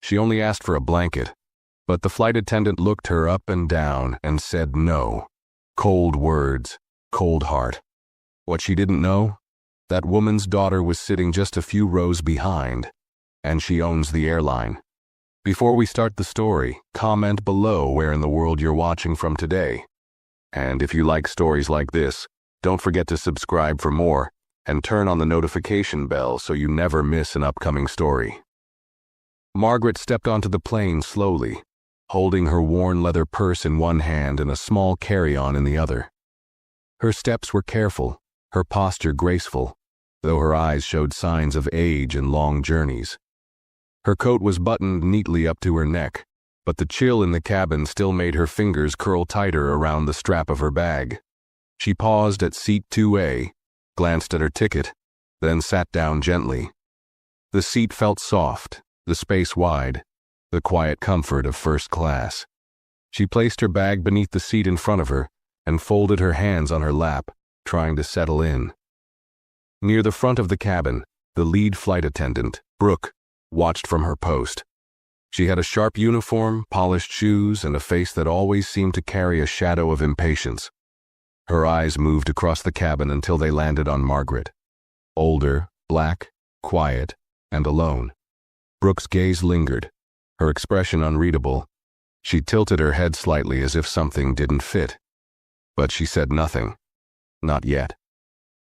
She only asked for a blanket, but the flight attendant looked her up and down and said no. Cold words, cold heart. What she didn't know? That woman's daughter was sitting just a few rows behind, and she owns the airline. Before we start the story, comment below where in the world you're watching from today. And if you like stories like this, don't forget to subscribe for more and turn on the notification bell so you never miss an upcoming story. Margaret stepped onto the plane slowly, holding her worn leather purse in one hand and a small carry-on in the other. Her steps were careful, her posture graceful, though her eyes showed signs of age and long journeys. Her coat was buttoned neatly up to her neck, but the chill in the cabin still made her fingers curl tighter around the strap of her bag. She paused at seat 2A, glanced at her ticket, then sat down gently. The seat felt soft, the space wide, the quiet comfort of first class. She placed her bag beneath the seat in front of her and folded her hands on her lap, trying to settle in. Near the front of the cabin, the lead flight attendant, Brooke, watched from her post. She had a sharp uniform, polished shoes, and a face that always seemed to carry a shadow of impatience. Her eyes moved across the cabin until they landed on Margaret. Older, black, quiet, and alone. Brooke's gaze lingered, her expression unreadable. She tilted her head slightly as if something didn't fit. But she said nothing. Not yet.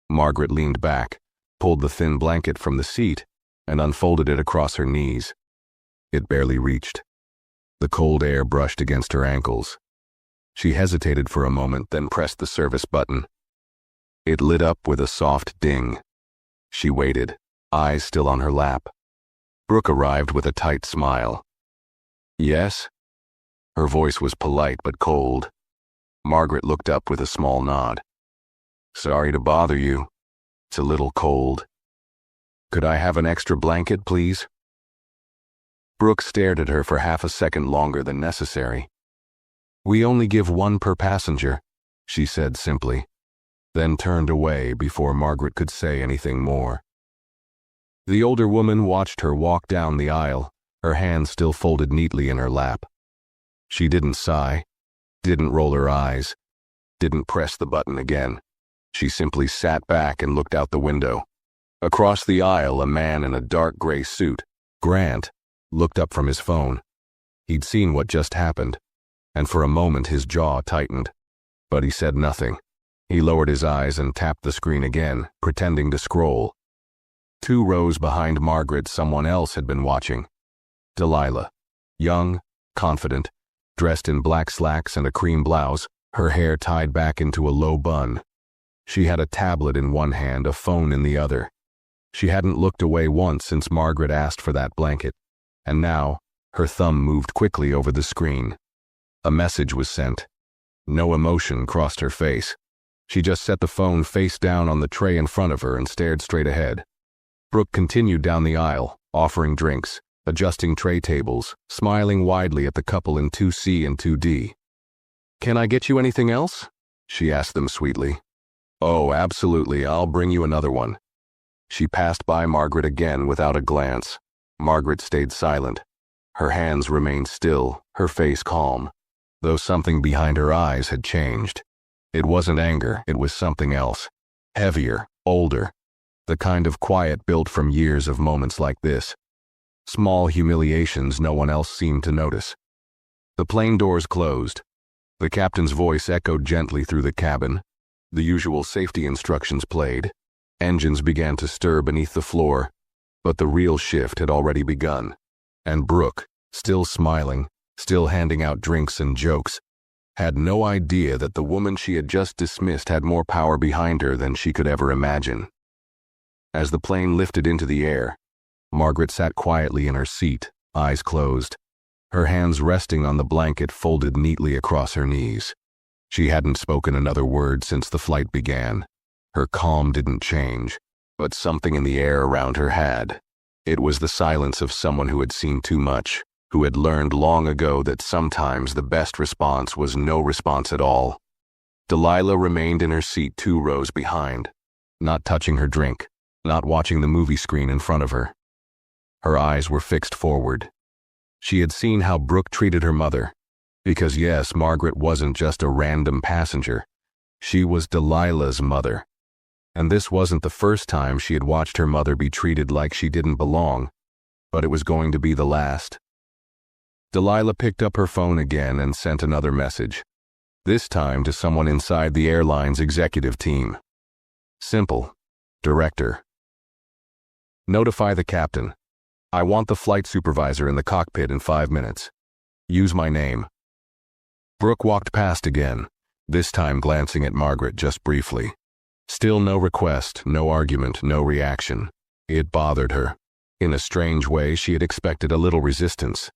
Margaret leaned back, pulled the thin blanket from the seat, and unfolded it across her knees. It barely reached. The cold air brushed against her ankles. She hesitated for a moment, then pressed the service button. It lit up with a soft ding. She waited, eyes still on her lap. Brooke arrived with a tight smile. Yes? Her voice was polite but cold. Margaret looked up with a small nod. Sorry to bother you. It's a little cold. Could I have an extra blanket, please? Brooke stared at her for half a second longer than necessary. We only give one per passenger, she said simply, then turned away before Margaret could say anything more. The older woman watched her walk down the aisle, her hands still folded neatly in her lap. She didn't sigh, didn't roll her eyes, didn't press the button again. She simply sat back and looked out the window. Across the aisle, a man in a dark gray suit, Grant, looked up from his phone. He'd seen what just happened, and for a moment his jaw tightened. But he said nothing. He lowered his eyes and tapped the screen again, pretending to scroll. 2 rows behind Margaret, someone else had been watching. Delilah, young, confident, dressed in black slacks and a cream blouse, her hair tied back into a low bun. She had a tablet in one hand, a phone in the other. She hadn't looked away once since Margaret asked for that blanket, and now her thumb moved quickly over the screen. A message was sent. No emotion crossed her face. She just set the phone face down on the tray in front of her and stared straight ahead. Brooke continued down the aisle, offering drinks, adjusting tray tables, smiling widely at the couple in 2C and 2D. Can I get you anything else? She asked them sweetly. Oh, absolutely, I'll bring you another one. She passed by Margaret again without a glance. Margaret stayed silent. Her hands remained still, her face calm, though something behind her eyes had changed. It wasn't anger, it was something else. Heavier, older. The kind of quiet built from years of moments like this. Small humiliations no one else seemed to notice. The plane doors closed. The captain's voice echoed gently through the cabin. The usual safety instructions played. Engines began to stir beneath the floor, but the real shift had already begun. And Brooke, still smiling, still handing out drinks and jokes, had no idea that the woman she had just dismissed had more power behind her than she could ever imagine. As the plane lifted into the air, Margaret sat quietly in her seat, eyes closed, her hands resting on the blanket folded neatly across her knees. She hadn't spoken another word since the flight began. Her calm didn't change, but something in the air around her had. It was the silence of someone who had seen too much, who had learned long ago that sometimes the best response was no response at all. Delilah remained in her seat 2 rows behind, not touching her drink, not watching the movie screen in front of her. Her eyes were fixed forward. She had seen how Brooke treated her mother. Because yes, Margaret wasn't just a random passenger. She was Delilah's mother. And this wasn't the first time she had watched her mother be treated like she didn't belong, but it was going to be the last. Delilah picked up her phone again and sent another message, this time to someone inside the airline's executive team. Simple. Director. Notify the captain. I want the flight supervisor in the cockpit in 5 minutes. Use my name. Brooke walked past again, this time glancing at Margaret just briefly. Still no request, no argument, no reaction. It bothered her. In a strange way, she had expected a little resistance.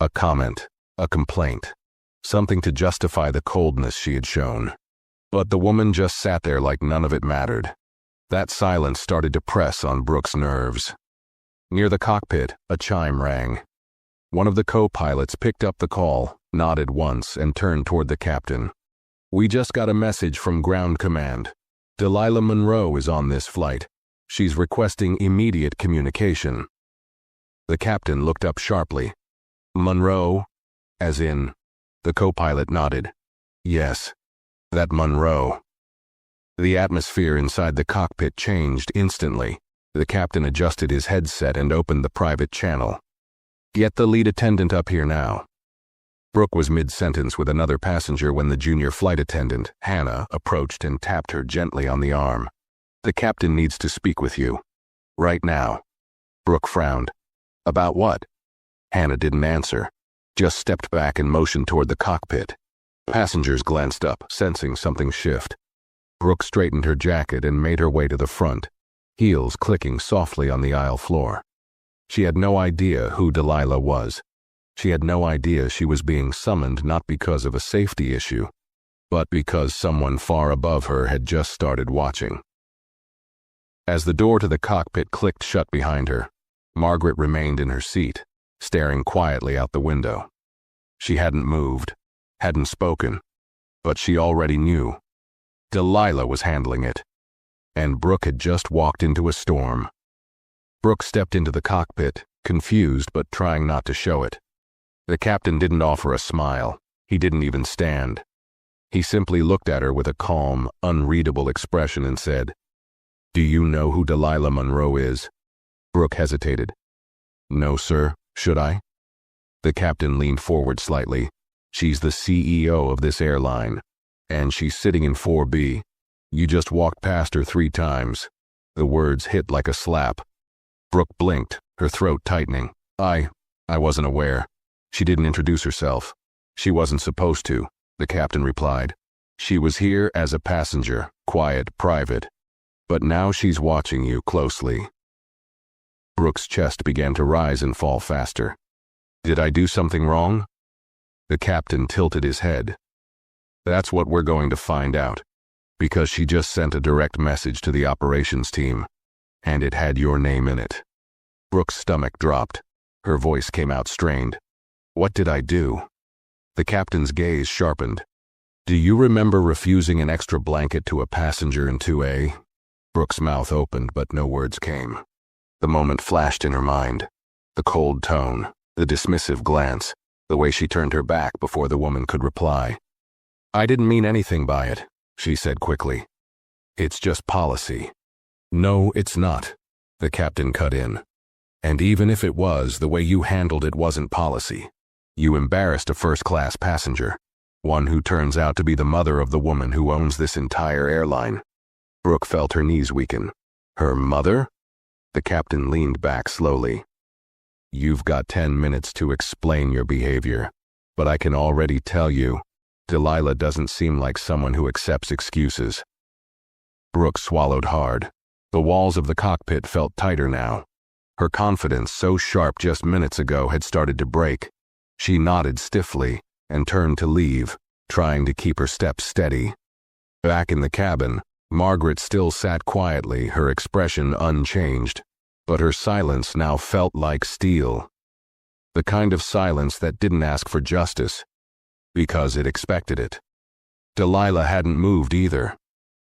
A comment, a complaint, something to justify the coldness she had shown. But the woman just sat there like none of it mattered. That silence started to press on Brooke's nerves. Near the cockpit, a chime rang. One of the co-pilots picked up the call, nodded once, and turned toward the captain. We just got a message from Ground Command. Delilah Monroe is on this flight. She's requesting immediate communication. The captain looked up sharply. Monroe? As in? The co-pilot nodded. Yes, that Monroe. The atmosphere inside the cockpit changed instantly. The captain adjusted his headset and opened the private channel. Get the lead attendant up here now. Brooke was mid-sentence with another passenger when the junior flight attendant, Hannah, approached and tapped her gently on the arm. The captain needs to speak with you. Right now. Brooke frowned. About what? Hannah didn't answer, just stepped back and motioned toward the cockpit. Passengers glanced up, sensing something shift. Brooke straightened her jacket and made her way to the front, heels clicking softly on the aisle floor. She had no idea who Delilah was. She had no idea she was being summoned not because of a safety issue, but because someone far above her had just started watching. As the door to the cockpit clicked shut behind her, Margaret remained in her seat, staring quietly out the window. She hadn't moved, hadn't spoken, but she already knew. Delilah was handling it, and Brooke had just walked into a storm. Brooke stepped into the cockpit, confused but trying not to show it. The captain didn't offer a smile. He didn't even stand. He simply looked at her with a calm, unreadable expression and said, Do you know who Delilah Monroe is? Brooke hesitated. No, sir. Should I? The captain leaned forward slightly. She's the CEO of this airline, and she's sitting in 4B. You just walked past her 3 times. The words hit like a slap. Brooke blinked, her throat tightening. I wasn't aware. She didn't introduce herself. She wasn't supposed to, the captain replied. She was here as a passenger, quiet, private. But now she's watching you closely. Brooke's chest began to rise and fall faster. Did I do something wrong? The captain tilted his head. That's what we're going to find out, because she just sent a direct message to the operations team, and it had your name in it. Brooke's stomach dropped. Her voice came out strained. What did I do? The captain's gaze sharpened. Do you remember refusing an extra blanket to a passenger in 2A? Brooke's mouth opened, but no words came. The moment flashed in her mind. The cold tone, the dismissive glance, the way she turned her back before the woman could reply. I didn't mean anything by it, she said quickly. It's just policy. No, it's not, the captain cut in. And even if it was, the way you handled it wasn't policy. You embarrassed a first-class passenger, one who turns out to be the mother of the woman who owns this entire airline. Brooke felt her knees weaken. Her mother? The captain leaned back slowly. You've got 10 minutes to explain your behavior, but I can already tell you, Delilah doesn't seem like someone who accepts excuses. Brooke swallowed hard. The walls of the cockpit felt tighter now. Her confidence, so sharp just minutes ago, had started to break. She nodded stiffly and turned to leave, trying to keep her steps steady. Back in the cabin, Margaret still sat quietly, her expression unchanged, but her silence now felt like steel. The kind of silence that didn't ask for justice, because it expected it. Delilah hadn't moved either.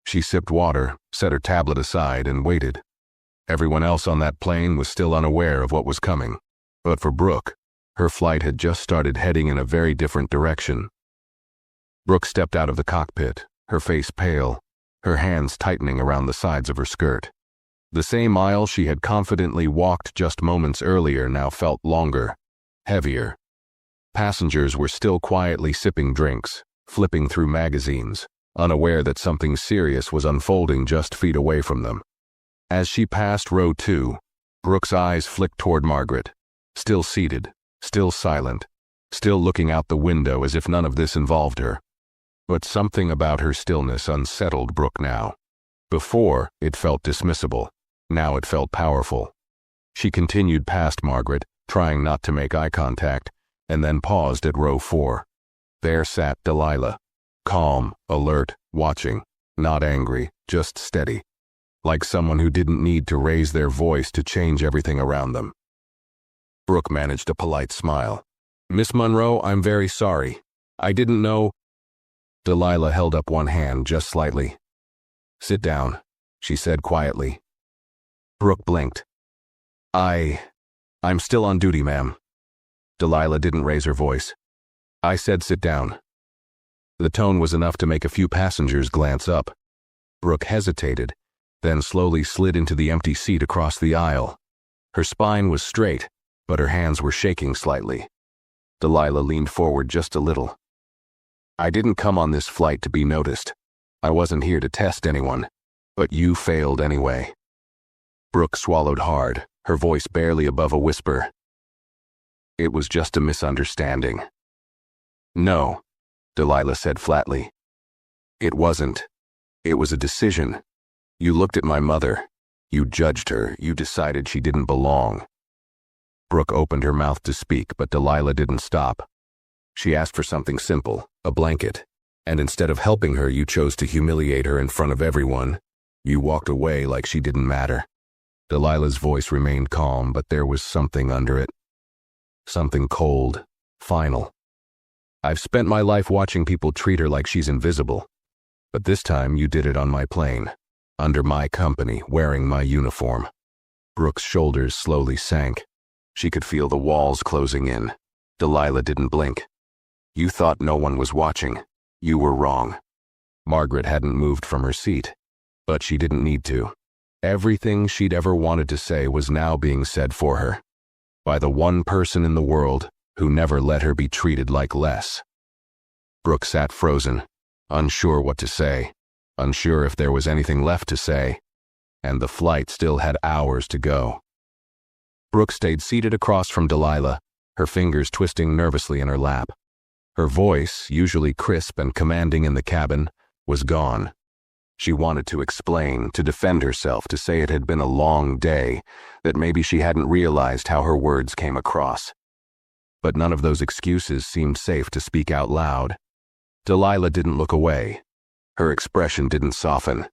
She sipped water, set her tablet aside, and waited. Everyone else on that plane was still unaware of what was coming, but for Brooke, Her flight had just started heading in a very different direction. Brooke stepped out of the cockpit, her face pale, her hands tightening around the sides of her skirt. The same aisle she had confidently walked just moments earlier now felt longer, heavier. Passengers were still quietly sipping drinks, flipping through magazines, unaware that something serious was unfolding just feet away from them. As she passed row 2, Brooke's eyes flicked toward Margaret, still seated, still silent, still looking out the window as if none of this involved her. But something about her stillness unsettled Brooke now. Before, it felt dismissible. Now it felt powerful. She continued past Margaret, trying not to make eye contact, and then paused at row 4. There sat Delilah, calm, alert, watching, not angry, just steady, like someone who didn't need to raise their voice to change everything around them. Brooke managed a polite smile. "Miss Monroe, I'm very sorry. I didn't know—" Delilah held up one hand just slightly. "Sit down," she said quietly. Brooke blinked. I'm still on duty, ma'am." Delilah didn't raise her voice. "I said sit down." The tone was enough to make a few passengers glance up. Brooke hesitated, then slowly slid into the empty seat across the aisle. Her spine was straight, but her hands were shaking slightly. Delilah leaned forward just a little. "I didn't come on this flight to be noticed. I wasn't here to test anyone, but you failed anyway." Brooke swallowed hard, her voice barely above a whisper. "It was just a misunderstanding." "No," Delilah said flatly. "It wasn't. It was a decision. You looked at my mother. You judged her. You decided she didn't belong." Brooke opened her mouth to speak, but Delilah didn't stop. She asked for something simple, a blanket, and instead of helping her, you chose to humiliate her in front of everyone. You walked away like she didn't matter. Delilah's voice remained calm, but there was something under it. Something cold, final. "I've spent my life watching people treat her like she's invisible. But this time you did it on my plane, under my company, wearing my uniform." Brooke's shoulders slowly sank. She could feel the walls closing in. Delilah didn't blink. "You thought no one was watching. You were wrong." Margaret hadn't moved from her seat, but she didn't need to. Everything she'd ever wanted to say was now being said for her, by the one person in the world who never let her be treated like less. Brooke sat frozen, unsure what to say, unsure if there was anything left to say, and the flight still had hours to go. Brooke stayed seated across from Delilah, her fingers twisting nervously in her lap. Her voice, usually crisp and commanding in the cabin, was gone. She wanted to explain, to defend herself, to say it had been a long day, that maybe she hadn't realized how her words came across. But none of those excuses seemed safe to speak out loud. Delilah didn't look away. Her expression didn't soften.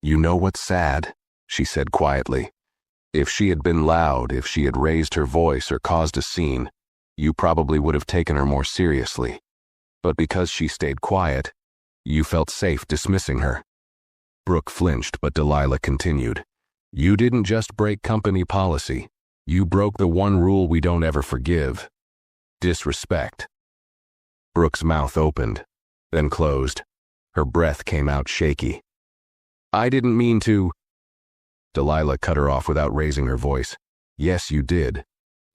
"You know what's sad?" she said quietly. "If she had been loud, if she had raised her voice or caused a scene, you probably would have taken her more seriously. But because she stayed quiet, you felt safe dismissing her." Brooke flinched, but Delilah continued. "You didn't just break company policy. You broke the one rule we don't ever forgive: disrespect." Brooke's mouth opened, then closed. Her breath came out shaky. "I didn't mean to—" Delilah cut her off without raising her voice. "Yes, you did.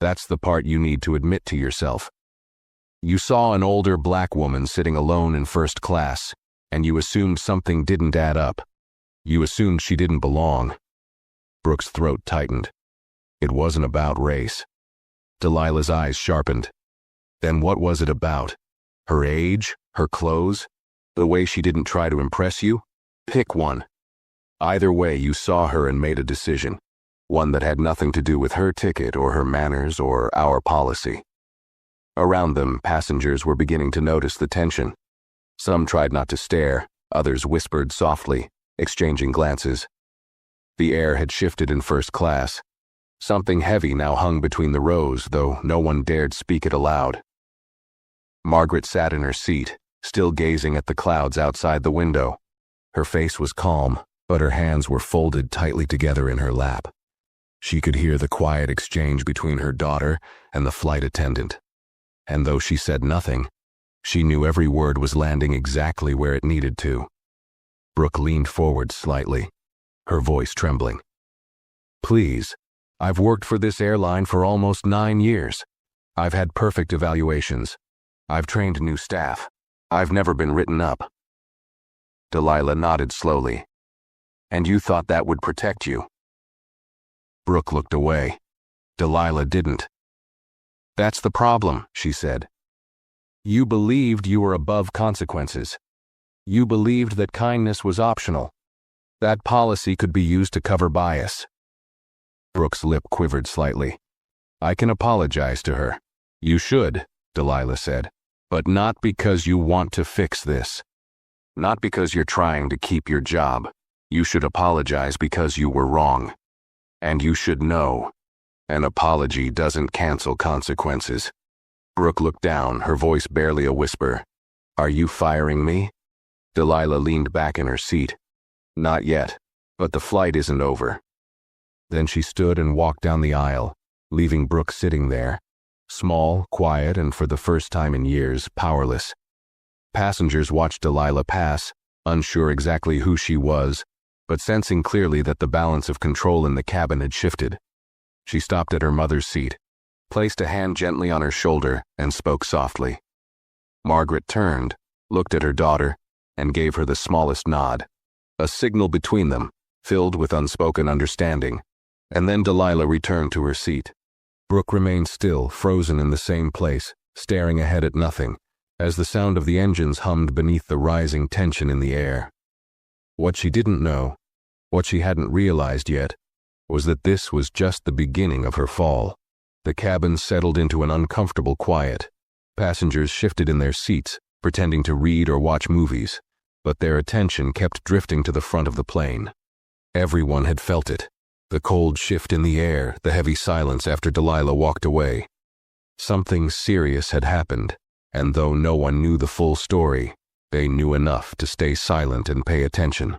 That's the part you need to admit to yourself. You saw an older black woman sitting alone in first class, and you assumed something didn't add up. You assumed she didn't belong." Brooke's throat tightened. It wasn't about race. Delilah's eyes sharpened. Then what was it about? Her age? Her clothes? The way she didn't try to impress you? Pick one. Either way, you saw her and made a decision. One that had nothing to do with her ticket or her manners or our policy. Around them, passengers were beginning to notice the tension. Some tried not to stare, others whispered softly, exchanging glances. The air had shifted in first class. Something heavy now hung between the rows, though no one dared speak it aloud. Margaret sat in her seat, still gazing at the clouds outside the window. Her face was calm, but her hands were folded tightly together in her lap. She could hear the quiet exchange between her daughter and the flight attendant, and though she said nothing, she knew every word was landing exactly where it needed to. Brooke leaned forward slightly, her voice trembling. "Please, I've worked for this airline for almost 9 years. I've had perfect evaluations. I've trained new staff. I've never been written up." Delilah nodded slowly. "And you thought that would protect you?" Brooke looked away. Delilah didn't. "That's the problem," she said. "You believed you were above consequences. You believed that kindness was optional. That policy could be used to cover bias." Brooke's lip quivered slightly. "I can apologize to her." "You should," Delilah said, "but not because you want to fix this. Not because you're trying to keep your job. You should apologize because you were wrong. And you should know, an apology doesn't cancel consequences." Brooke looked down, her voice barely a whisper. "Are you firing me?" Delilah leaned back in her seat. "Not yet, but the flight isn't over." Then she stood and walked down the aisle, leaving Brooke sitting there, small, quiet, and for the first time in years, powerless. Passengers watched Delilah pass, unsure exactly who she was, but sensing clearly that the balance of control in the cabin had shifted. She stopped at her mother's seat, placed a hand gently on her shoulder, and spoke softly. Margaret turned, looked at her daughter, and gave her the smallest nod, a signal between them, filled with unspoken understanding, and then Delilah returned to her seat. Brooke remained still, frozen in the same place, staring ahead at nothing, as the sound of the engines hummed beneath the rising tension in the air. What she didn't know, what she hadn't realized yet, was that this was just the beginning of her fall. The cabin settled into an uncomfortable quiet. Passengers shifted in their seats, pretending to read or watch movies, but their attention kept drifting to the front of the plane. Everyone had felt it. The cold shift in the air, the heavy silence after Delilah walked away. Something serious had happened, and though no one knew the full story, they knew enough to stay silent and pay attention.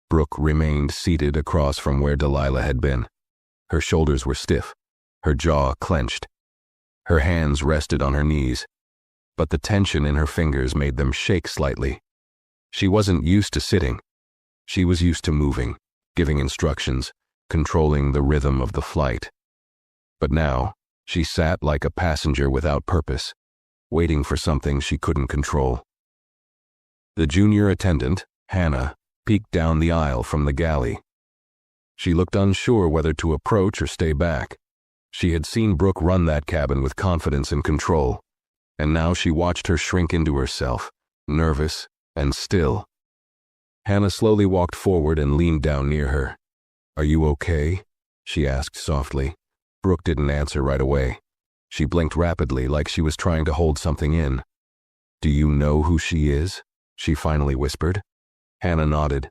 Brooke remained seated across from where Delilah had been. Her shoulders were stiff, her jaw clenched. Her hands rested on her knees, but the tension in her fingers made them shake slightly. She wasn't used to sitting. She was used to moving, giving instructions, controlling the rhythm of the flight. But now, she sat like a passenger without purpose, waiting for something she couldn't control. The junior attendant, Hannah, peeked down the aisle from the galley. She looked unsure whether to approach or stay back. She had seen Brooke run that cabin with confidence and control, and now she watched her shrink into herself, nervous and still. Hannah slowly walked forward and leaned down near her. "Are you okay?" she asked softly. Brooke didn't answer right away. She blinked rapidly like she was trying to hold something in. "Do you know who she is?" she finally whispered. Hannah nodded.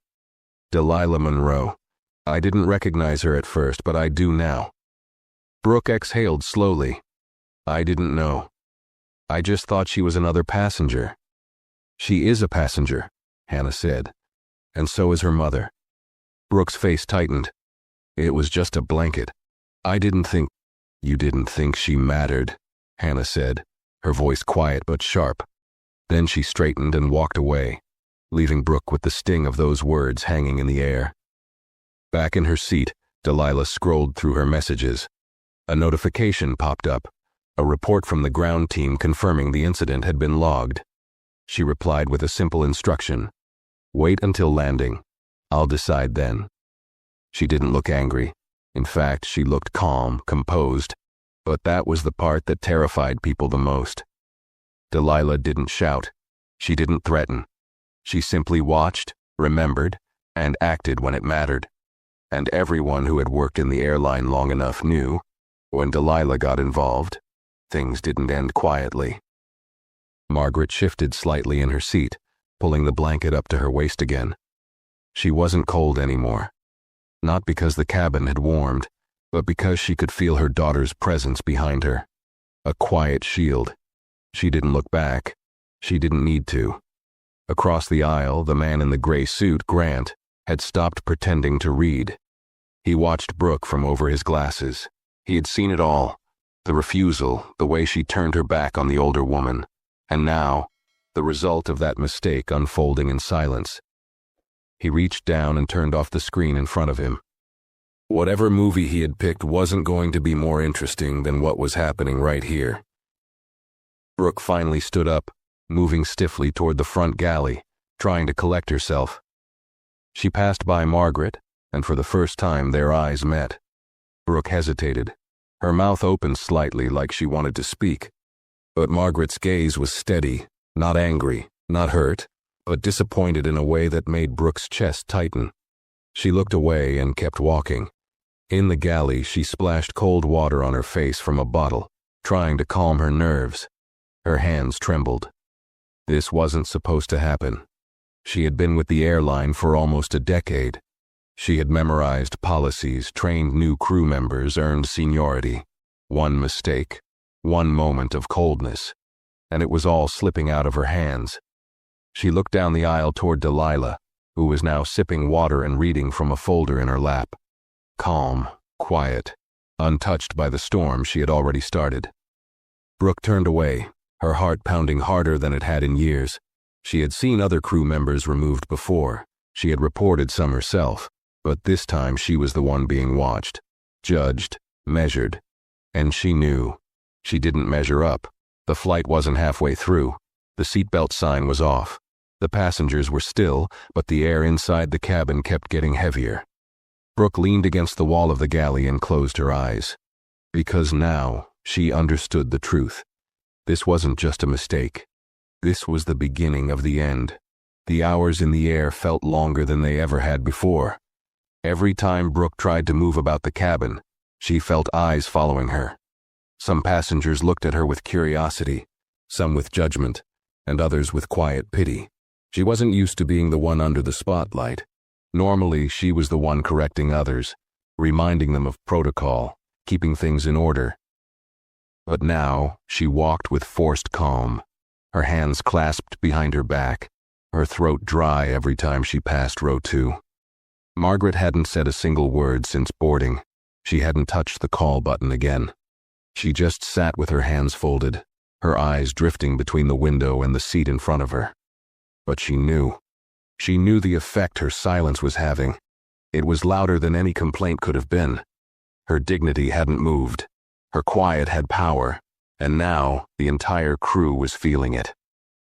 "Delilah Monroe. I didn't recognize her at first, but I do now." Brooke exhaled slowly. "I didn't know. I just thought she was another passenger." "She is a passenger," Hannah said, "and so is her mother." Brooke's face tightened. "It was just a blanket. I didn't think—" "You didn't think she mattered," Hannah said, her voice quiet but sharp. Then she straightened and walked away, leaving Brooke with the sting of those words hanging in the air. Back in her seat, Delilah scrolled through her messages. A notification popped up, a report from the ground team confirming the incident had been logged. She replied with a simple instruction: "Wait until landing. I'll decide then." She didn't look angry. In fact, she looked calm, composed, but that was the part that terrified people the most. Delilah didn't shout. She didn't threaten. She simply watched, remembered, and acted when it mattered. And everyone who had worked in the airline long enough knew, when Delilah got involved, things didn't end quietly. Margaret shifted slightly in her seat, pulling the blanket up to her waist again. She wasn't cold anymore. Not because the cabin had warmed, but because she could feel her daughter's presence behind her. A quiet shield. She didn't look back. She didn't need to. Across the aisle, the man in the gray suit, Grant, had stopped pretending to read. He watched Brooke from over his glasses. He had seen it all. The refusal, the way she turned her back on the older woman. And now, the result of that mistake unfolding in silence. He reached down and turned off the screen in front of him. Whatever movie he had picked wasn't going to be more interesting than what was happening right here. Brooke finally stood up, moving stiffly toward the front galley, trying to collect herself. She passed by Margaret, and for the first time their eyes met. Brooke hesitated. Her mouth opened slightly like she wanted to speak. But Margaret's gaze was steady, not angry, not hurt, but disappointed in a way that made Brooke's chest tighten. She looked away and kept walking. In the galley, she splashed cold water on her face from a bottle, trying to calm her nerves. Her hands trembled. This wasn't supposed to happen. She had been with the airline for almost a decade. She had memorized policies, trained new crew members, earned seniority. One mistake, one moment of coldness, and it was all slipping out of her hands. She looked down the aisle toward Delilah, who was now sipping water and reading from a folder in her lap. Calm, quiet, untouched by the storm she had already started. Brooke turned away, her heart pounding harder than it had in years. She had seen other crew members removed before. She had reported some herself, but this time she was the one being watched, judged, measured. And she knew. She didn't measure up. The flight wasn't halfway through. The seatbelt sign was off. The passengers were still, but the air inside the cabin kept getting heavier. Brooke leaned against the wall of the galley and closed her eyes. Because now she understood the truth. This wasn't just a mistake. This was the beginning of the end. The hours in the air felt longer than they ever had before. Every time Brooke tried to move about the cabin, she felt eyes following her. Some passengers looked at her with curiosity, some with judgment, and others with quiet pity. She wasn't used to being the one under the spotlight. Normally, she was the one correcting others, reminding them of protocol, keeping things in order. But now, she walked with forced calm, her hands clasped behind her back, her throat dry every time she passed row 2. Margaret hadn't said a single word since boarding. She hadn't touched the call button again. She just sat with her hands folded, her eyes drifting between the window and the seat in front of her. But she knew. She knew the effect her silence was having. It was louder than any complaint could have been. Her dignity hadn't moved. Her quiet had power, and now the entire crew was feeling it.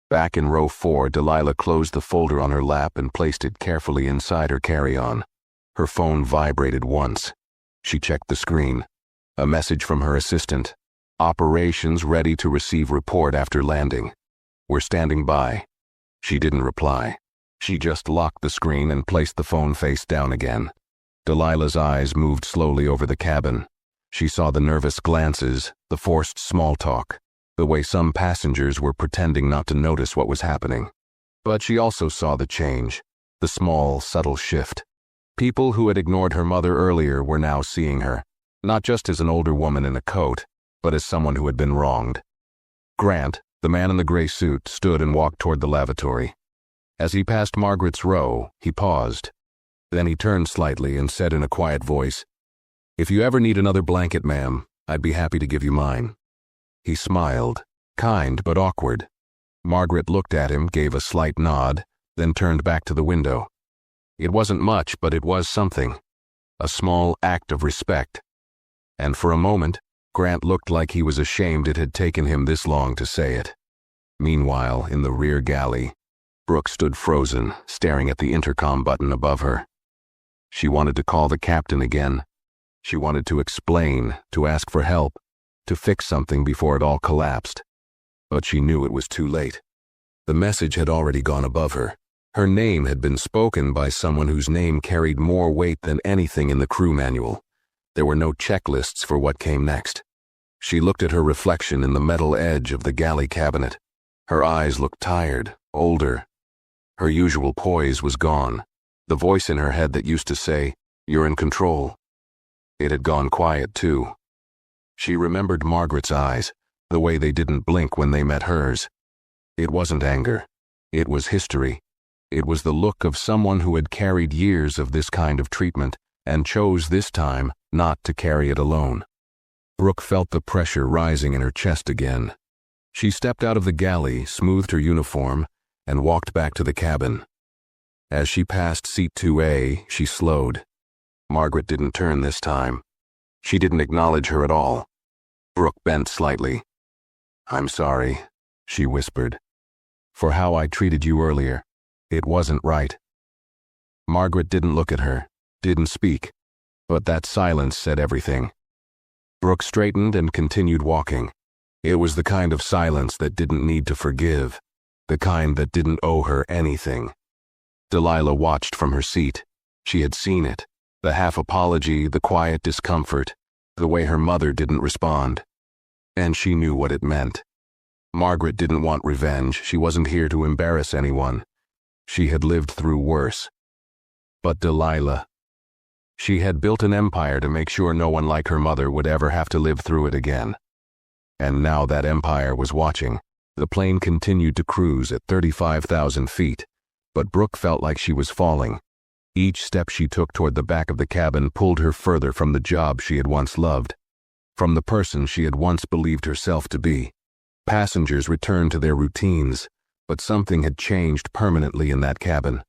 Back in row 4, Delilah closed the folder on her lap and placed it carefully inside her carry-on. Her phone vibrated once. She checked the screen. A message from her assistant. Operations ready to receive report after landing. We're standing by. She didn't reply. She just locked the screen and placed the phone face down again. Delilah's eyes moved slowly over the cabin. She saw the nervous glances, the forced small talk, the way some passengers were pretending not to notice what was happening. But she also saw the change, the small, subtle shift. People who had ignored her mother earlier were now seeing her, not just as an older woman in a coat, but as someone who had been wronged. Grant, the man in the gray suit, stood and walked toward the lavatory. As he passed Margaret's row, he paused. Then he turned slightly and said in a quiet voice, "If you ever need another blanket, ma'am, I'd be happy to give you mine." He smiled, kind but awkward. Margaret looked at him, gave a slight nod, then turned back to the window. It wasn't much, but it was something. A small act of respect. And for a moment, Grant looked like he was ashamed it had taken him this long to say it. Meanwhile, in the rear galley, Brooke stood frozen, staring at the intercom button above her. She wanted to call the captain again. She wanted to explain, to ask for help, to fix something before it all collapsed. But she knew it was too late. The message had already gone above her. Her name had been spoken by someone whose name carried more weight than anything in the crew manual. There were no checklists for what came next. She looked at her reflection in the metal edge of the galley cabinet. Her eyes looked tired, older. Her usual poise was gone. The voice in her head that used to say, "You're in control." It had gone quiet, too. She remembered Margaret's eyes, the way they didn't blink when they met hers. It wasn't anger. It was history. It was the look of someone who had carried years of this kind of treatment and chose this time not to carry it alone. Brooke felt the pressure rising in her chest again. She stepped out of the galley, smoothed her uniform, and walked back to the cabin. As she passed seat 2A, she slowed. Margaret didn't turn this time. She didn't acknowledge her at all. Brooke bent slightly. "I'm sorry," she whispered, "for how I treated you earlier. It wasn't right." Margaret didn't look at her, didn't speak, but that silence said everything. Brooke straightened and continued walking. It was the kind of silence that didn't need to forgive, the kind that didn't owe her anything. Delilah watched from her seat. She had seen it, the half apology, the quiet discomfort, the way her mother didn't respond. And she knew what it meant. Margaret didn't want revenge. She wasn't here to embarrass anyone. She had lived through worse. But Delilah, she had built an empire to make sure no one like her mother would ever have to live through it again. And now that empire was watching. The plane continued to cruise at 35,000 feet, but Brooke felt like she was falling. Each step she took toward the back of the cabin pulled her further from the job she had once loved, from the person she had once believed herself to be. Passengers returned to their routines, but something had changed permanently in that cabin.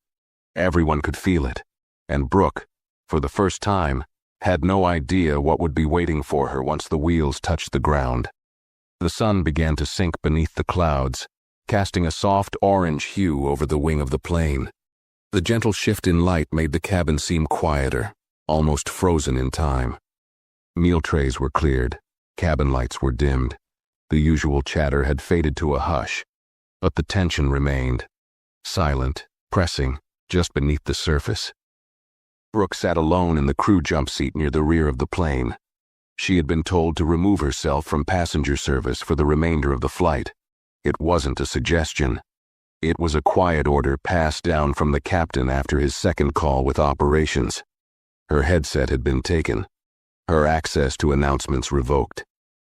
Everyone could feel it, and Brooke, for the first time, had no idea what would be waiting for her once the wheels touched the ground. The sun began to sink beneath the clouds, casting a soft orange hue over the wing of the plane. The gentle shift in light made the cabin seem quieter, almost frozen in time. Meal trays were cleared, cabin lights were dimmed. The usual chatter had faded to a hush, but the tension remained, silent, pressing, just beneath the surface. Brooke sat alone in the crew jump seat near the rear of the plane. She had been told to remove herself from passenger service for the remainder of the flight. It wasn't a suggestion. It was a quiet order passed down from the captain after his second call with operations. Her headset had been taken, her access to announcements revoked.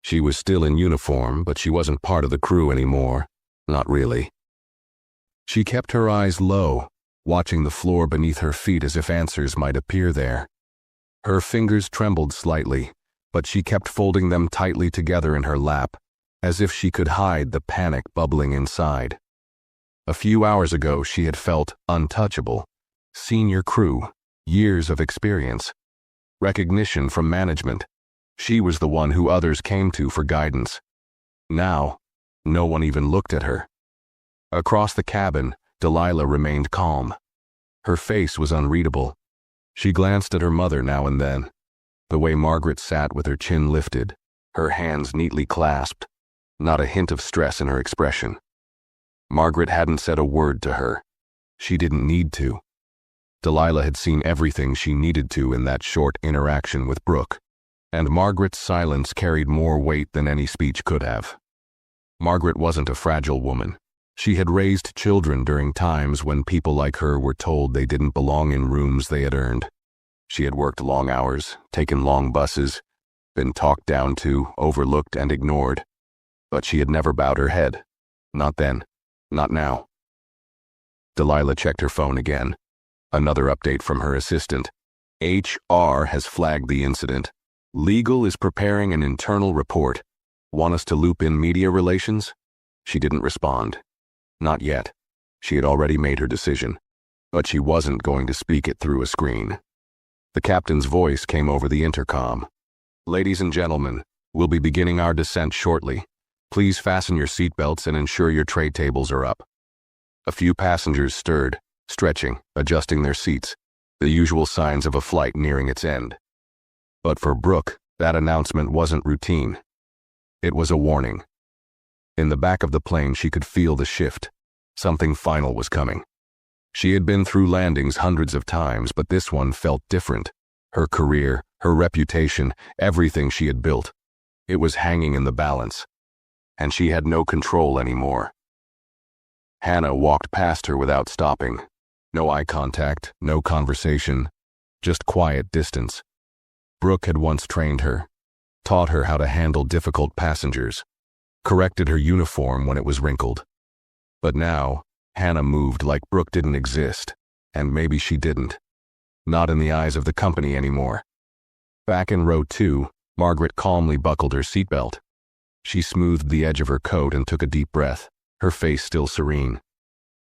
She was still in uniform, but she wasn't part of the crew anymore. Not really. She kept her eyes low, watching the floor beneath her feet as if answers might appear there. Her fingers trembled slightly, but she kept folding them tightly together in her lap, as if she could hide the panic bubbling inside. A few hours ago, she had felt untouchable. Senior crew, years of experience, recognition from management. She was the one who others came to for guidance. Now, no one even looked at her. Across the cabin, Delilah remained calm. Her face was unreadable. She glanced at her mother now and then, the way Margaret sat with her chin lifted, her hands neatly clasped, not a hint of stress in her expression. Margaret hadn't said a word to her. She didn't need to. Delilah had seen everything she needed to in that short interaction with Brooke, and Margaret's silence carried more weight than any speech could have. Margaret wasn't a fragile woman. She had raised children during times when people like her were told they didn't belong in rooms they had earned. She had worked long hours, taken long buses, been talked down to, overlooked, and ignored. But she had never bowed her head. Not then. Not now. Delilah checked her phone again. Another update from her assistant. HR has flagged the incident. Legal is preparing an internal report. Want us to loop in media relations? She didn't respond. Not yet. She had already made her decision. But she wasn't going to speak it through a screen. The captain's voice came over the intercom. "Ladies and gentlemen, we'll be beginning our descent shortly. Please fasten your seatbelts and ensure your tray tables are up." A few passengers stirred, stretching, adjusting their seats, the usual signs of a flight nearing its end. But for Brooke, that announcement wasn't routine. It was a warning. In the back of the plane, she could feel the shift. Something final was coming. She had been through landings hundreds of times, but this one felt different. Her career, her reputation, everything she had built. It was hanging in the balance. And she had no control anymore. Hannah walked past her without stopping. No eye contact, no conversation, just quiet distance. Brooke had once trained her, taught her how to handle difficult passengers, corrected her uniform when it was wrinkled. But now, Hannah moved like Brooke didn't exist, and maybe she didn't. Not in the eyes of the company anymore. Back in row 2, Margaret calmly buckled her seatbelt. She smoothed the edge of her coat and took a deep breath, her face still serene.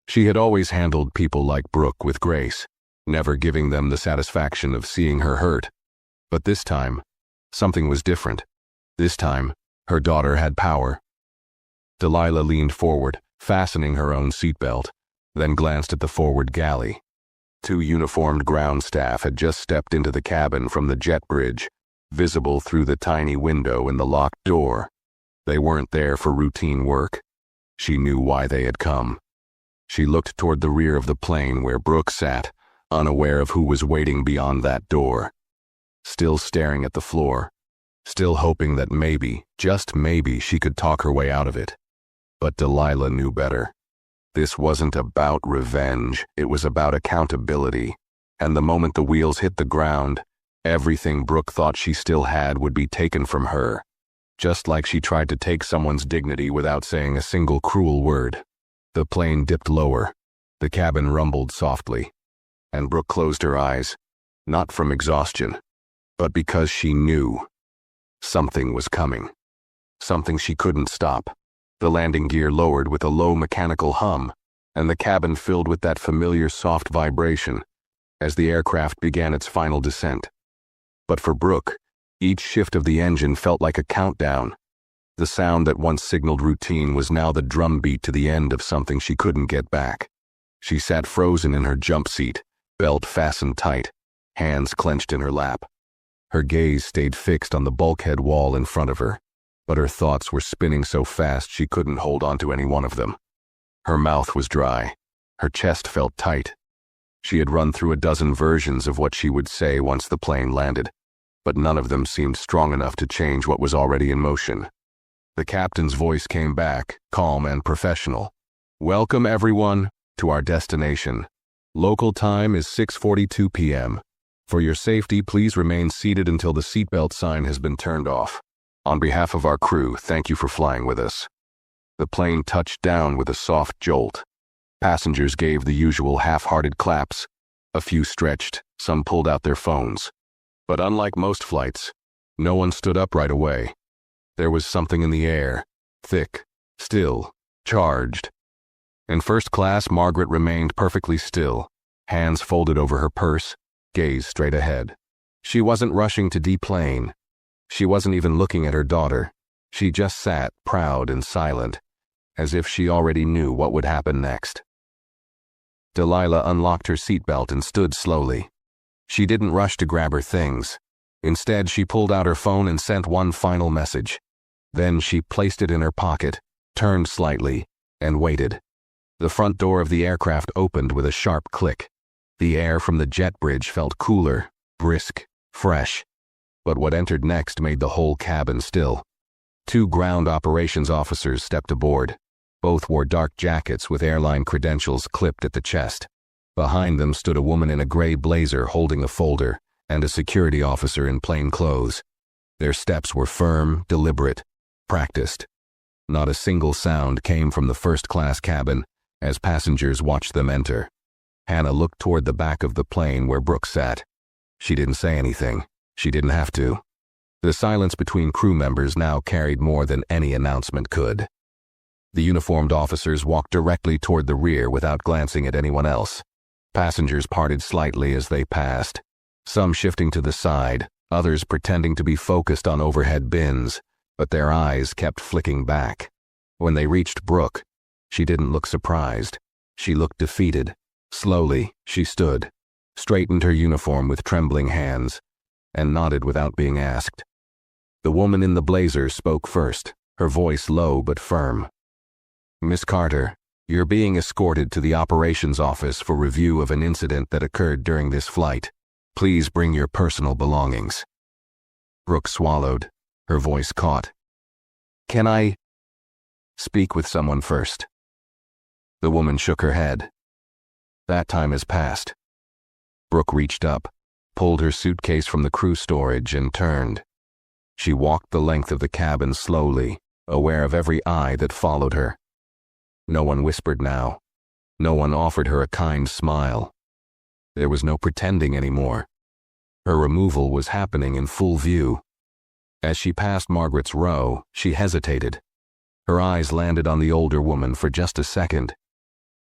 She had always handled people like Brooke with grace, never giving them the satisfaction of seeing her hurt. But this time, something was different. This time, her daughter had power. Delilah leaned forward, fastening her own seatbelt, then glanced at the forward galley. 2 uniformed ground staff had just stepped into the cabin from the jet bridge, visible through the tiny window in the locked door. They weren't there for routine work. She knew why they had come. She looked toward the rear of the plane where Brooke sat, unaware of who was waiting beyond that door. Still staring at the floor, still hoping that maybe, just maybe, she could talk her way out of it. But Delilah knew better. This wasn't about revenge, it was about accountability. And the moment the wheels hit the ground, everything Brooke thought she still had would be taken from her. Just like she tried to take someone's dignity without saying a single cruel word. The plane dipped lower. The cabin rumbled softly. And Brooke closed her eyes, not from exhaustion, but because she knew something was coming. Something she couldn't stop. The landing gear lowered with a low mechanical hum, and the cabin filled with that familiar soft vibration as the aircraft began its final descent. But for Brooke, each shift of the engine felt like a countdown. The sound that once signaled routine was now the drumbeat to the end of something she couldn't get back. She sat frozen in her jump seat, belt fastened tight, hands clenched in her lap. Her gaze stayed fixed on the bulkhead wall in front of her, but her thoughts were spinning so fast she couldn't hold on to any one of them. Her mouth was dry. Her chest felt tight. She had run through a dozen versions of what she would say once the plane landed, but none of them seemed strong enough to change what was already in motion. The captain's voice came back, calm and professional. "Welcome, everyone, to our destination. Local time is 6:42 p.m. For your safety, please remain seated until the seatbelt sign has been turned off. On behalf of our crew, thank you for flying with us." The plane touched down with a soft jolt. Passengers gave the usual half-hearted claps. A few stretched, some pulled out their phones. But unlike most flights, no one stood up right away. There was something in the air, thick, still, charged. In first class, Margaret remained perfectly still, hands folded over her purse, gaze straight ahead. She wasn't rushing to deplane. She wasn't even looking at her daughter. She just sat, proud and silent, as if she already knew what would happen next. Delilah unlocked her seatbelt and stood slowly. She didn't rush to grab her things. Instead, she pulled out her phone and sent one final message. Then she placed it in her pocket, turned slightly, and waited. The front door of the aircraft opened with a sharp click. The air from the jet bridge felt cooler, brisk, fresh. But what entered next made the whole cabin still. 2 ground operations officers stepped aboard. Both wore dark jackets with airline credentials clipped at the chest. Behind them stood a woman in a gray blazer holding a folder, and a security officer in plain clothes. Their steps were firm, deliberate, practiced. Not a single sound came from the first-class cabin as passengers watched them enter. Hannah looked toward the back of the plane where Brooke sat. She didn't say anything. She didn't have to. The silence between crew members now carried more than any announcement could. The uniformed officers walked directly toward the rear without glancing at anyone else. Passengers parted slightly as they passed, some shifting to the side, others pretending to be focused on overhead bins, but their eyes kept flicking back. When they reached Brooke, she didn't look surprised. She looked defeated. Slowly, she stood, straightened her uniform with trembling hands, and nodded without being asked. The woman in the blazer spoke first, her voice low but firm. "Miss Carter, you're being escorted to the operations office for review of an incident that occurred during this flight. Please bring your personal belongings." Brooke swallowed, her voice caught. "Can I speak with someone first?" The woman shook her head. "That time has passed." Brooke reached up, pulled her suitcase from the crew storage, and turned. She walked the length of the cabin slowly, aware of every eye that followed her. No one whispered now. No one offered her a kind smile. There was no pretending anymore. Her removal was happening in full view. As she passed Margaret's row, she hesitated. Her eyes landed on the older woman for just a second.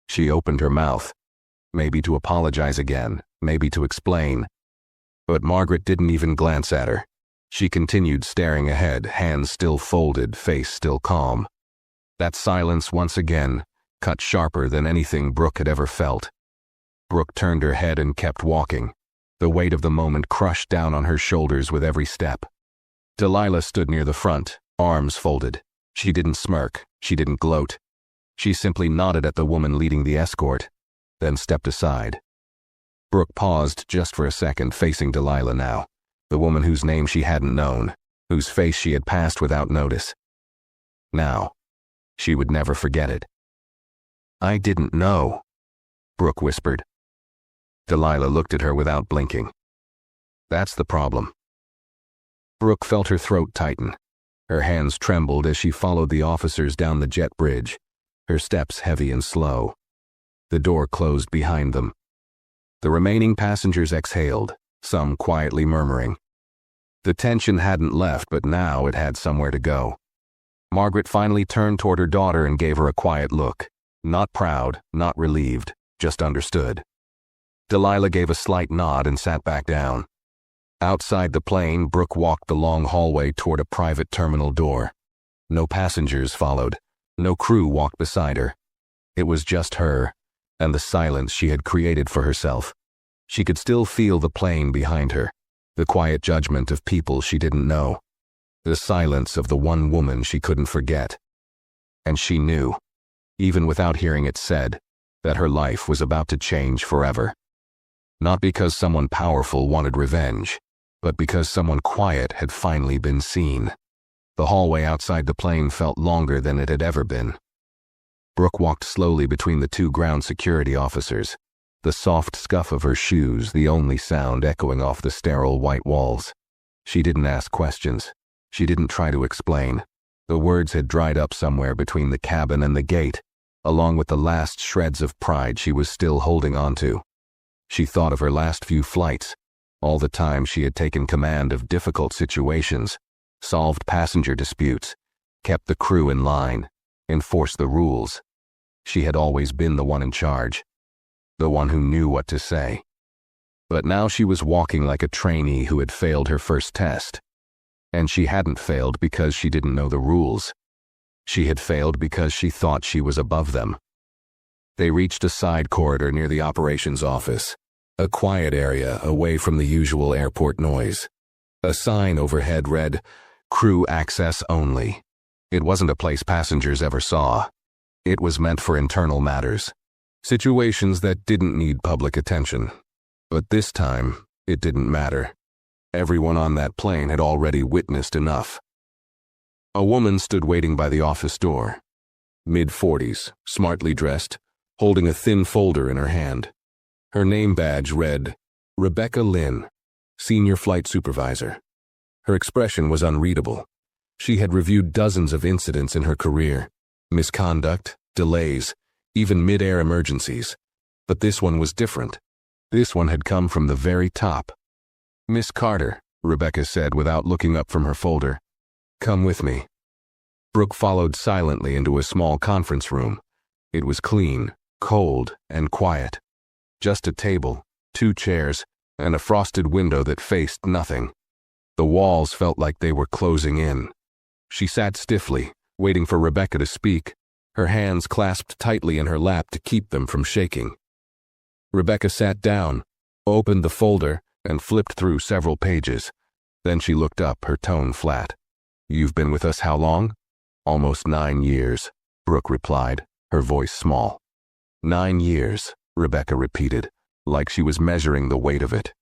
She opened her mouth, maybe to apologize again, maybe to explain. But Margaret didn't even glance at her. She continued staring ahead, hands still folded, face still calm. That silence once again cut sharper than anything Brooke had ever felt. Brooke turned her head and kept walking. The weight of the moment crushed down on her shoulders with every step. Delilah stood near the front, arms folded. She didn't smirk, she didn't gloat. She simply nodded at the woman leading the escort, then stepped aside. Brooke paused just for a second, facing Delilah now, the woman whose name she hadn't known, whose face she had passed without notice. Now, she would never forget it. "I didn't know," Brooke whispered. Delilah looked at her without blinking. "That's the problem." Brooke felt her throat tighten. Her hands trembled as she followed the officers down the jet bridge, her steps heavy and slow. The door closed behind them. The remaining passengers exhaled, some quietly murmuring. The tension hadn't left, but now it had somewhere to go. Margaret finally turned toward her daughter and gave her a quiet look. Not proud, not relieved, just understood. Delilah gave a slight nod and sat back down. Outside the plane, Brooke walked the long hallway toward a private terminal door. No passengers followed. No crew walked beside her. It was just her, and the silence she had created for herself. She could still feel the plane behind her, the quiet judgment of people she didn't know, the silence of the one woman she couldn't forget. And she knew, even without hearing it said, that her life was about to change forever. Not because someone powerful wanted revenge, but because someone quiet had finally been seen. The hallway outside the plane felt longer than it had ever been. Brooke walked slowly between the two ground security officers, the soft scuff of her shoes the only sound echoing off the sterile white walls. She didn't ask questions. She didn't try to explain. The words had dried up somewhere between the cabin and the gate, along with the last shreds of pride she was still holding onto. She thought of her last few flights, all the time she had taken command of difficult situations, solved passenger disputes, kept the crew in line, enforced the rules. She had always been the one in charge, the one who knew what to say. But now she was walking like a trainee who had failed her first test. And she hadn't failed because she didn't know the rules. She had failed because she thought she was above them. They reached a side corridor near the operations office, a quiet area away from the usual airport noise. A sign overhead read, "Crew access only." It wasn't a place passengers ever saw. It was meant for internal matters, situations that didn't need public attention. But this time, it didn't matter. Everyone on that plane had already witnessed enough. A woman stood waiting by the office door, mid-40s, smartly dressed, holding a thin folder in her hand. Her name badge read, Rebecca Lynn, Senior Flight Supervisor. Her expression was unreadable. She had reviewed dozens of incidents in her career, misconduct, delays, even mid-air emergencies. But this one was different. This one had come from the very top. "Miss Carter," Rebecca said without looking up from her folder. "Come with me." Brooke followed silently into a small conference room. It was clean, cold, and quiet. Just a table, 2 chairs, and a frosted window that faced nothing. The walls felt like they were closing in. She sat stiffly, waiting for Rebecca to speak, her hands clasped tightly in her lap to keep them from shaking. Rebecca sat down, opened the folder, and flipped through several pages. Then she looked up, her tone flat. "You've been with us how long?" "Almost 9 years," Brooke replied, her voice small. 9 years, Rebecca repeated, like she was measuring the weight of it.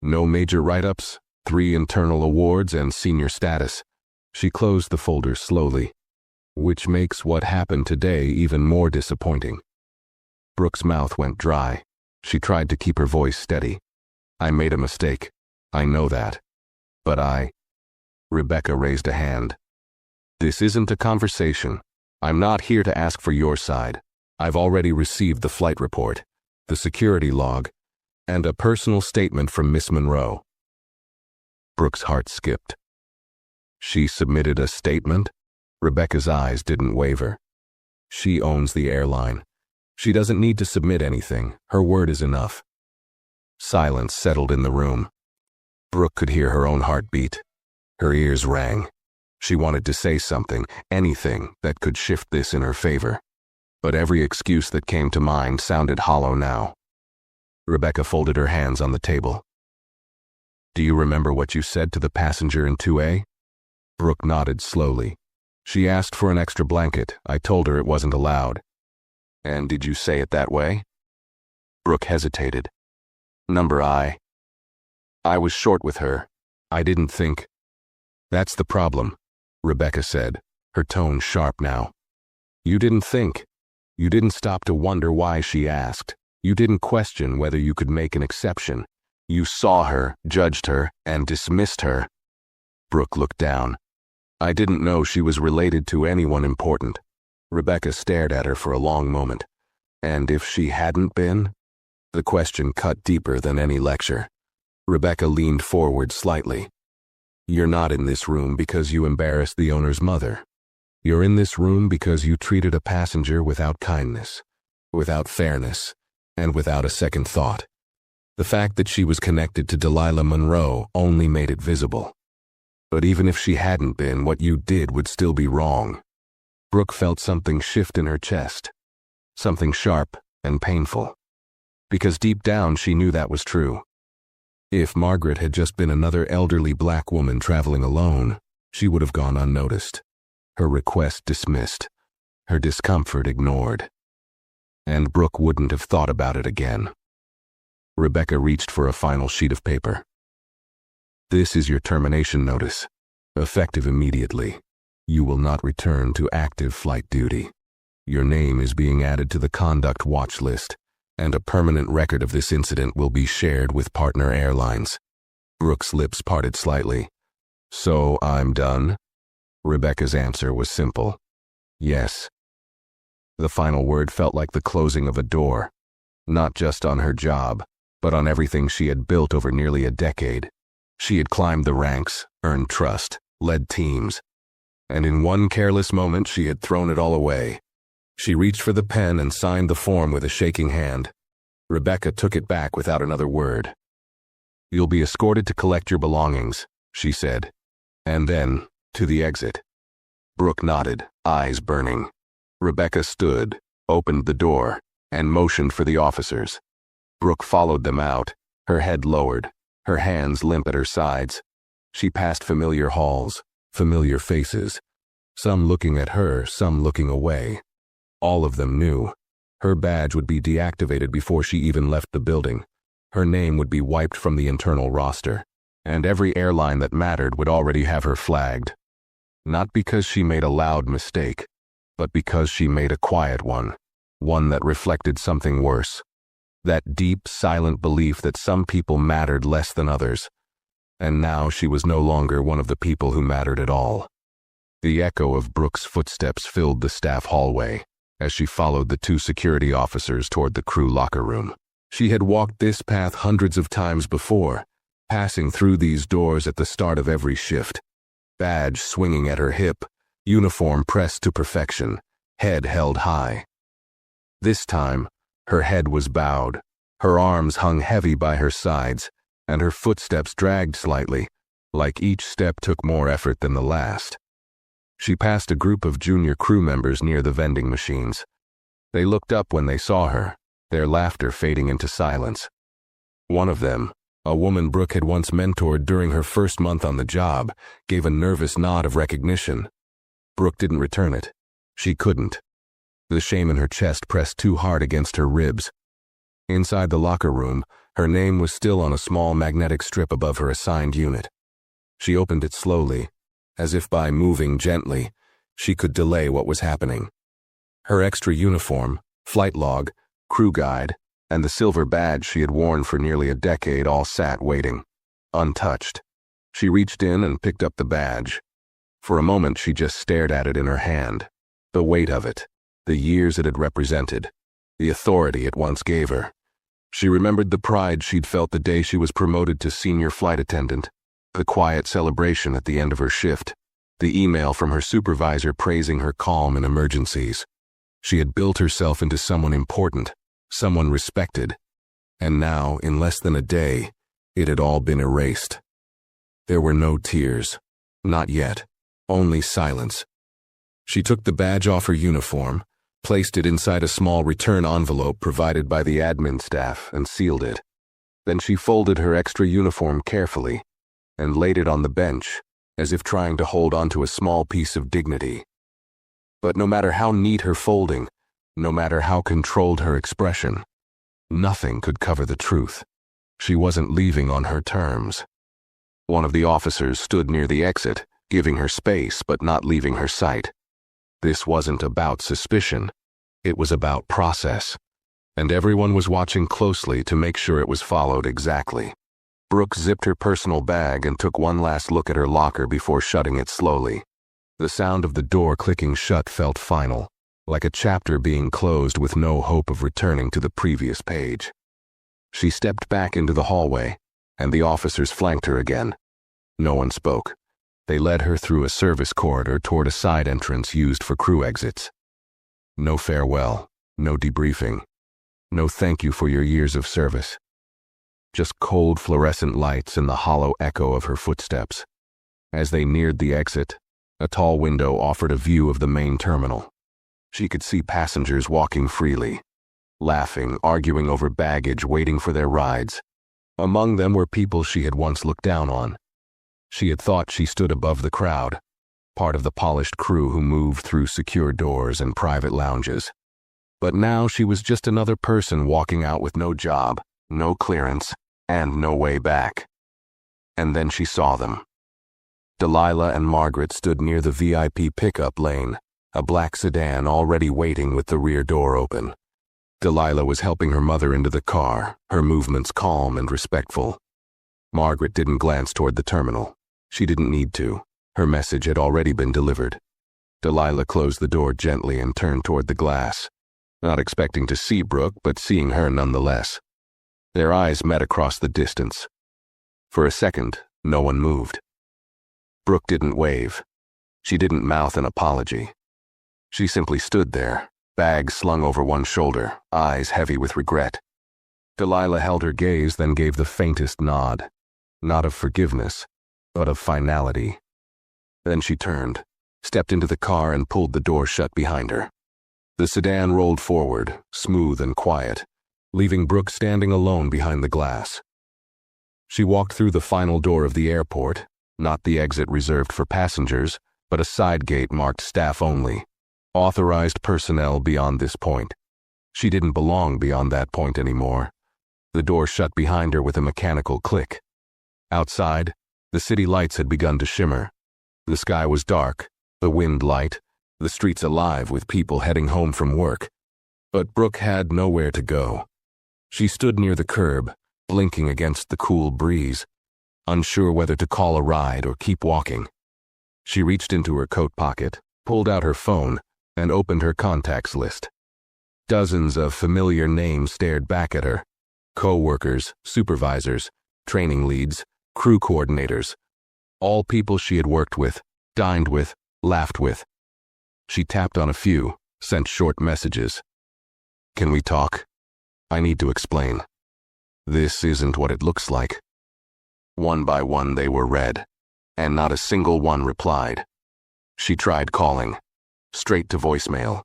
"No major write-ups, 3 internal awards, and senior status." She closed the folder slowly, which makes what happened today even more disappointing. Brooke's mouth went dry. She tried to keep her voice steady. "I made a mistake. I know that. But Rebecca raised a hand. "This isn't a conversation. I'm not here to ask for your side. I've already received the flight report, the security log, and a personal statement from Miss Monroe." Brooke's heart skipped. She submitted a statement? Rebecca's eyes didn't waver. She owns the airline. She doesn't need to submit anything. Her word is enough. Silence settled in the room. Brooke could hear her own heartbeat. Her ears rang. She wanted to say something, anything that could shift this in her favor. But every excuse that came to mind sounded hollow now. Rebecca folded her hands on the table. Do you remember what you said to the passenger in 2A? Brooke nodded slowly. She asked for an extra blanket. I told her it wasn't allowed. And did you say it that way? Brooke hesitated. Number I was short with her. I didn't think. That's the problem, Rebecca said, her tone sharp now. You didn't think. You didn't stop to wonder why she asked. You didn't question whether you could make an exception. You saw her, judged her, and dismissed her. Brooke looked down. I didn't know she was related to anyone important. Rebecca stared at her for a long moment. And if she hadn't been? The question cut deeper than any lecture. Rebecca leaned forward slightly. You're not in this room because you embarrassed the owner's mother. You're in this room because you treated a passenger without kindness, without fairness, and without a second thought. The fact that she was connected to Delilah Monroe only made it visible. But even if she hadn't been, what you did would still be wrong. Brooke felt something shift in her chest, something sharp and painful. Because deep down she knew that was true. If Margaret had just been another elderly black woman traveling alone, she would have gone unnoticed. Her request dismissed, her discomfort ignored. And Brooke wouldn't have thought about it again. Rebecca reached for a final sheet of paper. This is your termination notice, effective immediately. You will not return to active flight duty. Your name is being added to the conduct watch list, and a permanent record of this incident will be shared with partner airlines. Brooke's lips parted slightly. So I'm done? Rebecca's answer was simple. Yes. The final word felt like the closing of a door, not just on her job, but on everything she had built over nearly a decade. She had climbed the ranks, earned trust, led teams, and in one careless moment she had thrown it all away. She reached for the pen and signed the form with a shaking hand. Rebecca took it back without another word. You'll be escorted to collect your belongings, she said, and then to the exit. Brooke nodded, eyes burning. Rebecca stood, opened the door, and motioned for the officers. Brooke followed them out, her head lowered, her hands limp at her sides. She passed familiar halls, familiar faces, some looking at her, some looking away. All of them knew. Her badge would be deactivated before she even left the building. Her name would be wiped from the internal roster, and every airline that mattered would already have her flagged. Not because she made a loud mistake, but because she made a quiet one that reflected something worse. That deep, silent belief that some people mattered less than others. And now she was no longer one of the people who mattered at all. The echo of Brooke's footsteps filled the staff hallway as she followed the two security officers toward the crew locker room. She had walked this path hundreds of times before, passing through these doors at the start of every shift. Badge swinging at her hip, uniform pressed to perfection, head held high. This time, her head was bowed, her arms hung heavy by her sides, and her footsteps dragged slightly, like each step took more effort than the last. She passed a group of junior crew members near the vending machines. They looked up when they saw her, their laughter fading into silence. One of them, a woman Brooke had once mentored during her first month on the job, gave a nervous nod of recognition. Brooke didn't return it. She couldn't. The shame in her chest pressed too hard against her ribs. Inside the locker room, her name was still on a small magnetic strip above her assigned unit. She opened it slowly, as if by moving gently, she could delay what was happening. Her extra uniform, flight log, crew guide, and the silver badge she had worn for nearly a decade all sat waiting, untouched. She reached in and picked up the badge. For a moment she just stared at it in her hand. The weight of it, the years it had represented, the authority it once gave her. She remembered the pride she'd felt the day she was promoted to senior flight attendant, the quiet celebration at the end of her shift, The email from her supervisor praising her calm in emergencies. She had built herself into someone important, someone respected. And now, in less than a day, it had all been erased. There were no tears. Not yet. Only silence. She took the badge off her uniform, placed it inside a small return envelope provided by the admin staff, and sealed it. Then she folded her extra uniform carefully and laid it on the bench, as if trying to hold onto a small piece of dignity. But no matter how neat her folding, no matter how controlled her expression, nothing could cover the truth. She wasn't leaving on her terms. One of the officers stood near the exit, giving her space but not leaving her sight. This wasn't about suspicion. It was about process. And everyone was watching closely to make sure it was followed exactly. Brooke zipped her personal bag and took one last look at her locker before shutting it slowly. The sound of the door clicking shut felt final, like a chapter being closed with no hope of returning to the previous page. She stepped back into the hallway, and the officers flanked her again. No one spoke. They led her through a service corridor toward a side entrance used for crew exits. No farewell, no debriefing, no thank you for your years of service. Just cold fluorescent lights and the hollow echo of her footsteps. As they neared the exit, a tall window offered a view of the main terminal. She could see passengers walking freely, laughing, arguing over baggage, waiting for their rides. Among them were people she had once looked down on. She had thought she stood above the crowd, part of the polished crew who moved through secure doors and private lounges. But now she was just another person walking out with no job, no clearance, and no way back. And then she saw them. Delilah and Margaret stood near the VIP pickup lane, a black sedan already waiting with the rear door open. Delilah was helping her mother into the car, her movements calm and respectful. Margaret didn't glance toward the terminal. She didn't need to. Her message had already been delivered. Delilah closed the door gently and turned toward the glass, not expecting to see Brooke, but seeing her nonetheless. Their eyes met across the distance. For a second, no one moved. Brooke didn't wave. She didn't mouth an apology. She simply stood there, bag slung over one shoulder, eyes heavy with regret. Delilah held her gaze, then gave the faintest nod, not of forgiveness, but of finality. Then she turned, stepped into the car, and pulled the door shut behind her. The sedan rolled forward, smooth and quiet, leaving Brooke standing alone behind the glass. She walked through the final door of the airport, not the exit reserved for passengers, but a side gate marked staff only, authorized personnel beyond this point. She didn't belong beyond that point anymore. The door shut behind her with a mechanical click. Outside, the city lights had begun to shimmer. The sky was dark, the wind light, the streets alive with people heading home from work. But Brooke had nowhere to go. She stood near the curb, blinking against the cool breeze, unsure whether to call a ride or keep walking. She reached into her coat pocket, pulled out her phone, and opened her contacts list. Dozens of familiar names stared back at her. Co-workers, supervisors, training leads, crew coordinators. All people she had worked with, dined with, laughed with. She tapped on a few, sent short messages. "Can we talk? I need to explain. This isn't what it looks like." One by one they were read, and not a single one replied. She tried calling, straight to voicemail.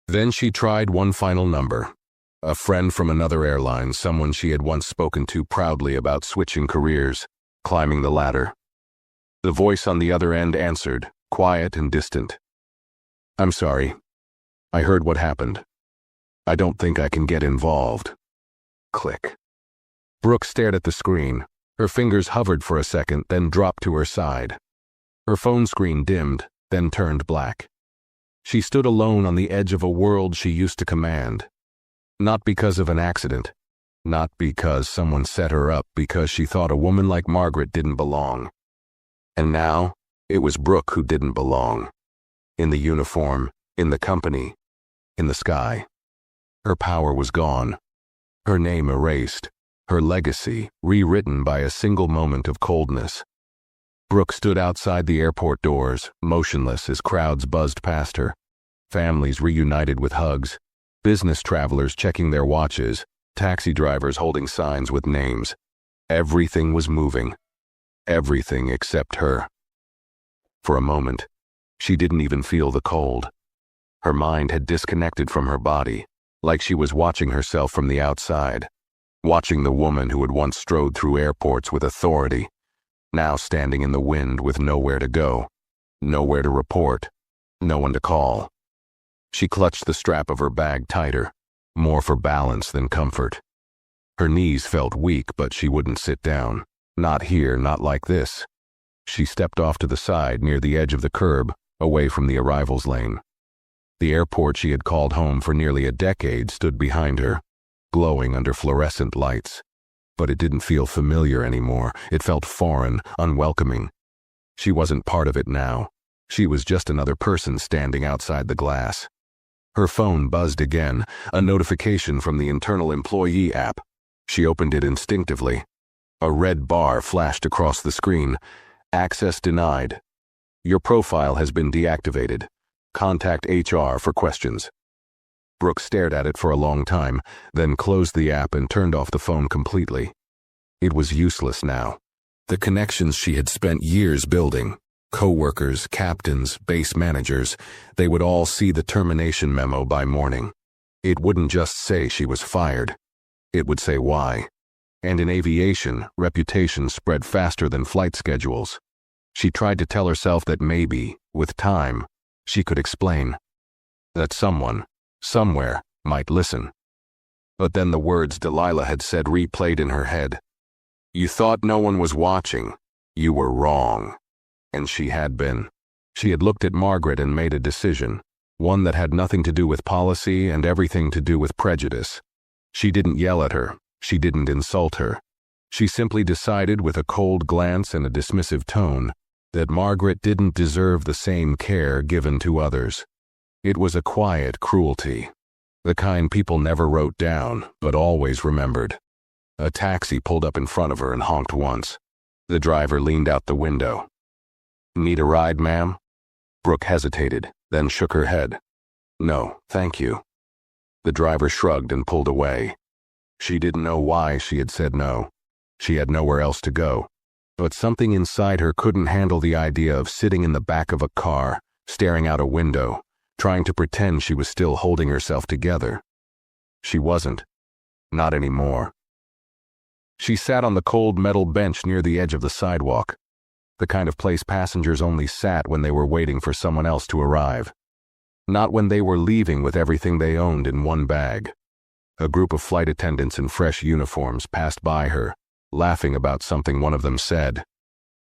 Then she tried one final number. A friend from another airline, someone she had once spoken to proudly about switching careers, climbing the ladder. The voice on the other end answered, quiet and distant. "I'm sorry. I heard what happened. I don't think I can get involved." Click. Brooke stared at the screen. Her fingers hovered for a second, then dropped to her side. Her phone screen dimmed, then turned black. She stood alone on the edge of a world she used to command. Not because of an accident. Not because someone set her up, because she thought a woman like Margaret didn't belong. And now, it was Brooke who didn't belong. In the uniform, in the company, in the sky. Her power was gone. Her name erased. Her legacy rewritten by a single moment of coldness. Brooke stood outside the airport doors, motionless as crowds buzzed past her. Families reunited with hugs, business travelers checking their watches, taxi drivers holding signs with names. Everything was moving. Everything except her. For a moment, she didn't even feel the cold. Her mind had disconnected from her body, like she was watching herself from the outside, watching the woman who had once strode through airports with authority, now standing in the wind with nowhere to go, nowhere to report, no one to call. She clutched the strap of her bag tighter, more for balance than comfort. Her knees felt weak, but she wouldn't sit down. Not here, not like this. She stepped off to the side near the edge of the curb, away from the arrivals lane. The airport she had called home for nearly a decade stood behind her, glowing under fluorescent lights. But it didn't feel familiar anymore. It felt foreign, unwelcoming. She wasn't part of it now. She was just another person standing outside the glass. Her phone buzzed again, a notification from the internal employee app. She opened it instinctively. A red bar flashed across the screen. Access denied. Your profile has been deactivated. Contact HR for questions. Brooke stared at it for a long time, then closed the app and turned off the phone completely. It was useless now. The connections she had spent years building, co-workers, captains, base managers, they would all see the termination memo by morning. It wouldn't just say she was fired. It would say why. And in aviation, reputation spread faster than flight schedules. She tried to tell herself that maybe, with time, she could explain. That someone, somewhere, might listen. But then the words Delilah had said replayed in her head. You thought no one was watching. You were wrong. And she had been. She had looked at Margaret and made a decision, one that had nothing to do with policy and everything to do with prejudice. She didn't yell at her. She didn't insult her. She simply decided with a cold glance and a dismissive tone that Margaret didn't deserve the same care given to others. It was a quiet cruelty, the kind people never wrote down, but always remembered. A taxi pulled up in front of her and honked once. The driver leaned out the window. Need a ride, ma'am? Brooke hesitated, then shook her head. No, thank you. The driver shrugged and pulled away. She didn't know why she had said no. She had nowhere else to go. But something inside her couldn't handle the idea of sitting in the back of a car, staring out a window, trying to pretend she was still holding herself together. She wasn't. Not anymore. She sat on the cold metal bench near the edge of the sidewalk, the kind of place passengers only sat when they were waiting for someone else to arrive. Not when they were leaving with everything they owned in one bag. A group of flight attendants in fresh uniforms passed by her, laughing about something one of them said.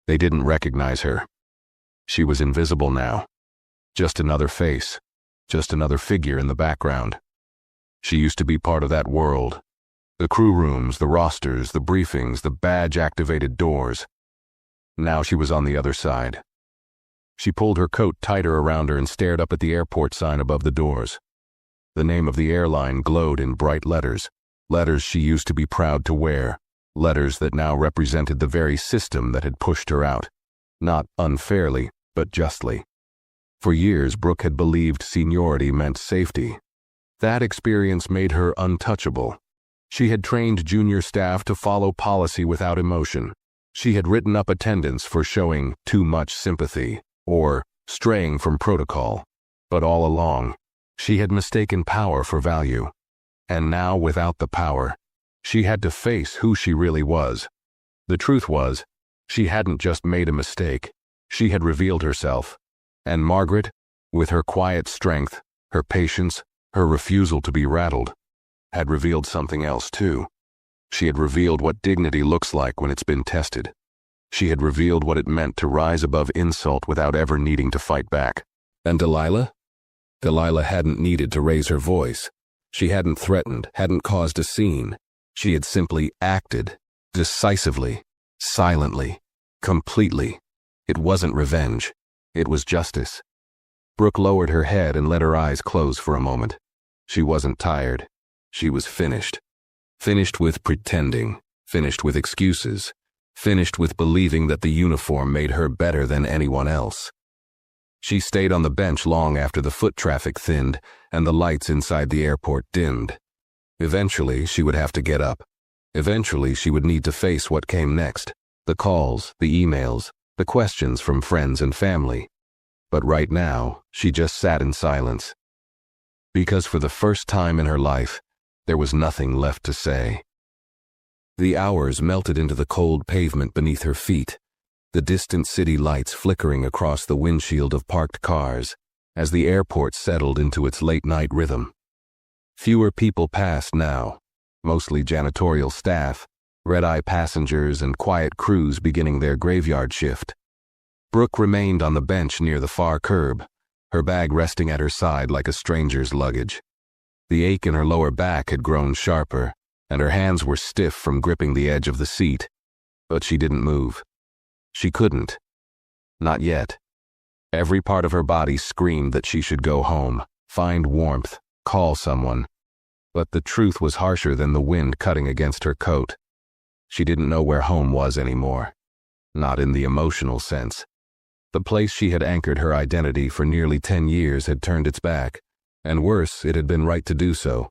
They didn't recognize her. She was invisible now. Just another face. Just another figure in the background. She used to be part of that world. The crew rooms, the rosters, the briefings, the badge-activated doors. Now she was on the other side. She pulled her coat tighter around her and stared up at the airport sign above the doors. The name of the airline glowed in bright letters, letters she used to be proud to wear, letters that now represented the very system that had pushed her out, not unfairly, but justly. For years, Brooke had believed seniority meant safety. That experience made her untouchable. She had trained junior staff to follow policy without emotion. She had written up attendants for showing too much sympathy or straying from protocol. But all along, she had mistaken power for value. And now, without the power, she had to face who she really was. The truth was, she hadn't just made a mistake. She had revealed herself. And Margaret, with her quiet strength, her patience, her refusal to be rattled, had revealed something else too. She had revealed what dignity looks like when it's been tested. She had revealed what it meant to rise above insult without ever needing to fight back. And Delilah? Delilah hadn't needed to raise her voice. She hadn't threatened, hadn't caused a scene. She had simply acted, decisively, silently, completely. It wasn't revenge. It was justice. Brooke lowered her head and let her eyes close for a moment. She wasn't tired. She was finished. Finished with pretending. Finished with excuses. finished with believing that the uniform made her better than anyone else. She stayed on the bench long after the foot traffic thinned and the lights inside the airport dimmed. Eventually, she would have to get up. Eventually, she would need to face what came next. The calls, the emails, the questions from friends and family. But right now, she just sat in silence. Because for the first time in her life, there was nothing left to say. The hours melted into the cold pavement beneath her feet, the distant city lights flickering across the windshield of parked cars as the airport settled into its late-night rhythm. Fewer people passed now, mostly janitorial staff, red-eye passengers, and quiet crews beginning their graveyard shift. Brooke remained on the bench near the far curb, her bag resting at her side like a stranger's luggage. The ache in her lower back had grown sharper, and her hands were stiff from gripping the edge of the seat, but she didn't move. She couldn't. Not yet. Every part of her body screamed that she should go home, find warmth, call someone. But the truth was harsher than the wind cutting against her coat. She didn't know where home was anymore. Not in the emotional sense. The place she had anchored her identity for nearly 10 years had turned its back, and worse, it had been right to do so.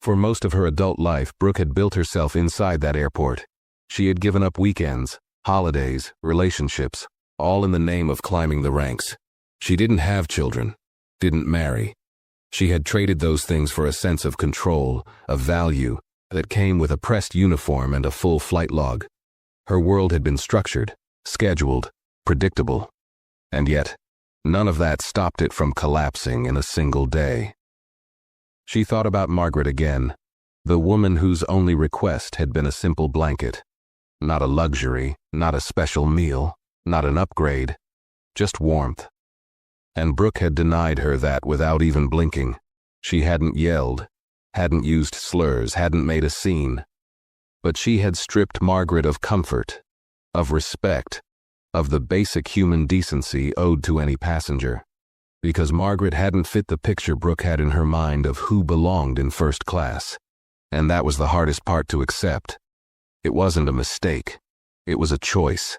For most of her adult life, Brooke had built herself inside that airport. She had given up weekends, holidays, relationships, all in the name of climbing the ranks. She didn't have children, didn't marry. She had traded those things for a sense of control, of value, that came with a pressed uniform and a full flight log. Her world had been structured, scheduled, predictable. And yet, none of that stopped it from collapsing in a single day. She thought about Margaret again, the woman whose only request had been a simple blanket. Not a luxury, not a special meal, not an upgrade, just warmth. And Brooke had denied her that without even blinking. She hadn't yelled, hadn't used slurs, hadn't made a scene. But she had stripped Margaret of comfort, of respect, of the basic human decency owed to any passenger. Because Margaret hadn't fit the picture Brooke had in her mind of who belonged in first class. And that was the hardest part to accept. It wasn't a mistake. It was a choice.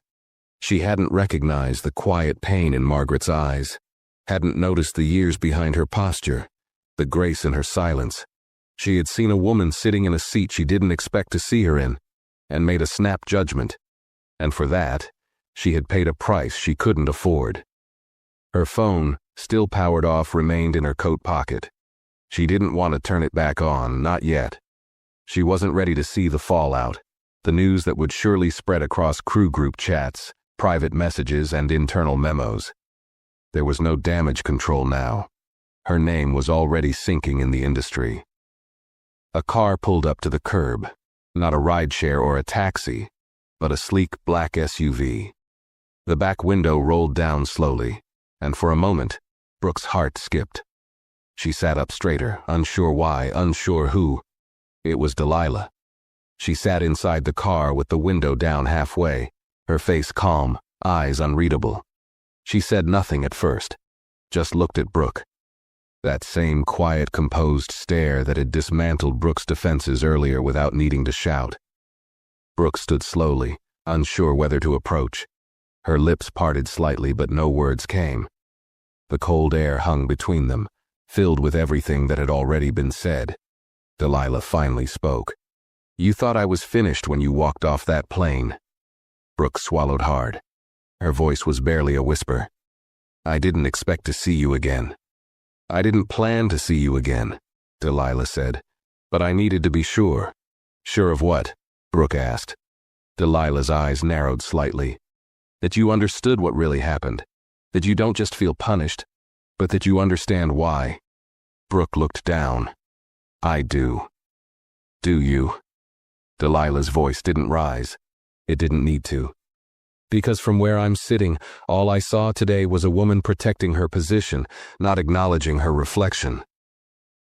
She hadn't recognized the quiet pain in Margaret's eyes, hadn't noticed the years behind her posture, the grace in her silence. She had seen a woman sitting in a seat she didn't expect to see her in, and made a snap judgment. And for that, she had paid a price she couldn't afford. Her phone, still powered off, remained in her coat pocket. She didn't want to turn it back on, not yet. She wasn't ready to see the fallout, the news that would surely spread across crew group chats, private messages, and internal memos. There was no damage control now. Her name was already sinking in the industry. A car pulled up to the curb, not a rideshare or a taxi, but a sleek black SUV. The back window rolled down slowly, and for a moment, Brooke's heart skipped. She sat up straighter, unsure why, unsure who. It was Delilah. She sat inside the car with the window down halfway, her face calm, eyes unreadable. She said nothing at first, just looked at Brooke. That same quiet, composed stare that had dismantled Brooke's defenses earlier without needing to shout. Brooke stood slowly, unsure whether to approach. Her lips parted slightly, but no words came. The cold air hung between them, filled with everything that had already been said. Delilah finally spoke. "You thought I was finished when you walked off that plane." Brooke swallowed hard. Her voice was barely a whisper. "I didn't expect to see you again." "I didn't plan to see you again," Delilah said. "But I needed to be sure." "Sure of what?" Brooke asked. Delilah's eyes narrowed slightly. "That you understood what really happened. That you don't just feel punished, but that you understand why." Brooke looked down. "I do." "Do you?" Delilah's voice didn't rise. It didn't need to. "Because from where I'm sitting, all I saw today was a woman protecting her position, not acknowledging her reflection."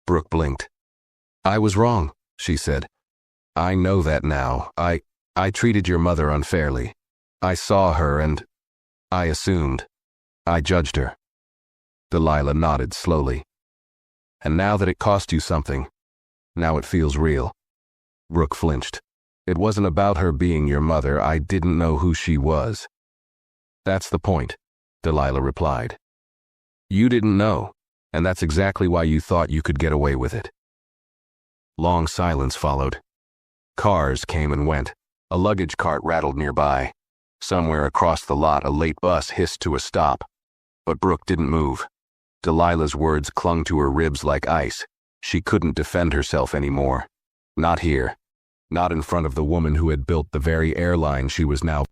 Brooke blinked. "I was wrong," she said. "I know that now. I treated your mother unfairly. I saw her and I assumed. I judged her." Delilah nodded slowly. "And now that it cost you something, now it feels real." Brooke flinched. It wasn't about her being your mother. I didn't know who she was. That's the point, Delilah replied. You didn't know, and that's exactly why you thought you could get away with it. Long silence followed. Cars came and went. A luggage cart rattled nearby. Somewhere across the lot, a late bus hissed to a stop. But Brooke didn't move. Delilah's words clung to her ribs like ice. She couldn't defend herself anymore. Not here. Not in front of the woman who had built the very airline she was now